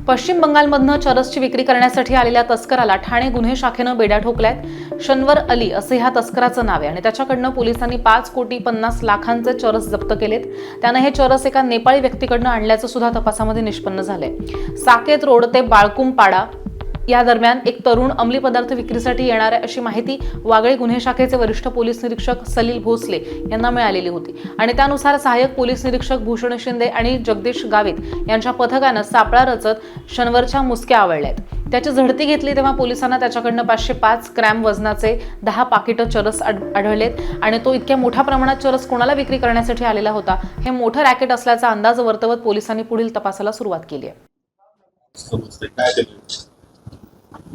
पश्चिम बंगालमधनं चरसची विक्री करण्यासाठी आलेल्या तस्कराला ठाणे गुन्हे शाखेनं बेड्या ठोकल्यात। शन्वर अली असे ह्या तस्कराचं नाव आहे आणि त्याच्याकडनं पोलिसांनी 5,50,00,000चे चरस जप्त केलेत। त्यानं हे चरस एका नेपाळी व्यक्तीकडनं आणल्याचं सुद्धा तपासामध्ये निष्पन्न झालंय। साकेत रोड ते बाळकुंपाडा या दरम्यान एक तरुण अंमली पदार्थ विक्रीसाठी येणार आहे अशी माहिती वागळे गुन्हे शाखेचे वरिष्ठ पोलीस निरीक्षक सलील भोसले यांना मिळालेली होती आणि त्यानुसार सहाय्यक पोलीस निरीक्षक भूषण शिंदे आणि जगदीश गावित यांच्या पथकानं सापळा रचत शन्वरच्या मुसक्या आवळल्यात। त्याची झडती घेतली तेव्हा पोलिसांना त्याच्याकडनं 505 ग्रॅम वजनाचे 10 पाकिटं चरस आढळलेत आणि तो इतक्या मोठ्या प्रमाणात चरस कोणाला विक्री करण्यासाठी आलेला होता हे मोठं रॅकेट असल्याचा अंदाज वर्तवत पोलिसांनी पुढील तपासाला सुरुवात केली आहे।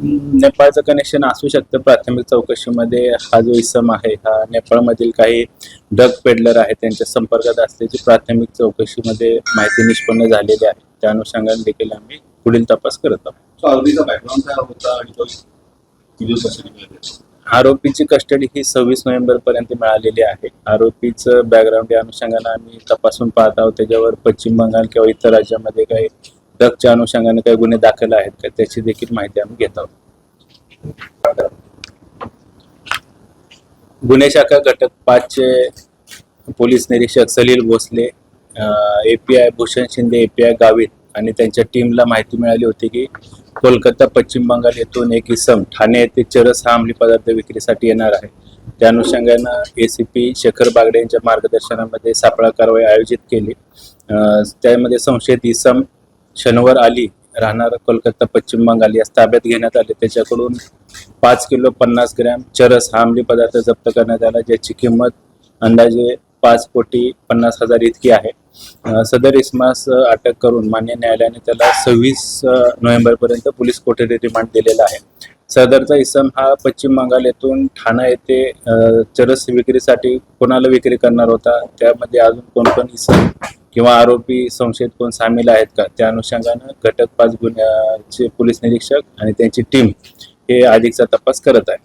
नेपाळचं कनेक्शन असू शकतं। प्राथमिक चौकशीमध्ये हा जो इसम आहे हा नेपाळमधील काही ड्रग पेडलर आहे त्यांच्या संपर्कात असल्याची प्राथमिक चौकशीमध्ये माहिती निष्पन्न झालेली आहे। त्या अनुषंगाने देखील आम्ही पुढील तपास करत आहोत। आरोपीची कस्टडी ही 26 नोव्हेंबर पर्यंत मिळालेली आहे। आरोपीचं बॅकग्राऊंड या अनुषंगाने आम्ही तपासून पाहत आहोत। त्याच्यावर पश्चिम बंगाल किंवा इतर राज्यामध्ये काही ड्रगच्या अनुषंगाने काही गुन्हे दाखल आहेत का त्याची देखील माहिती आम्ही घेत आहोत। गुन्हे शाखा घटक 5 चे पोलीस निरीक्षक सलील भोसले, एपीआय भूषण शिंदे, एपीआय गावित आणि त्यांच्या टीमला माहिती मिळाली होती की कोलकाता पश्चिम बंगाल येथून एक इसम ठाणे येथे चरस हा अंमली पदार्थ विक्रीसाठी येणार आहे। त्या अनुषंगानं एसीपी शेखर बागडे यांच्या मार्गदर्शनामध्ये सापळा कारवाई आयोजित केली। त्यामध्ये संशयित इसम शन्वर अली राहणार कोलकाता पश्चिम बंगाल यास ताब्यात घेण्यात आले। त्याच्याकडून 5 किलो 50 ग्रॅम चरस हा अंमली पदार्थ जप्त करण्यात आला, ज्याची किंमत अंदाजे 5,50,00,000 इतकी आहे। सदर इसमास अटक करून मान्य न्यायालयाने त्याला 26 नोव्हेंबर पर्यंत पोलीस कोठडी रिमांड दिलेला आहे। सदरचा इसम हा पश्चिम बंगाल येथून ठाणा येथे चरस विक्रीसाठी कोणाला विक्री करणार होता, त्यामध्ये अजून कोण कोण इसम किंवा आरोपी संशयित कोण सामील आहेत का त्या अनुषंगाने घटक 5 गुन्ह्याचे पोलीस निरीक्षक आणि त्यांची टीम हे अधिकचा तपास करत आहे।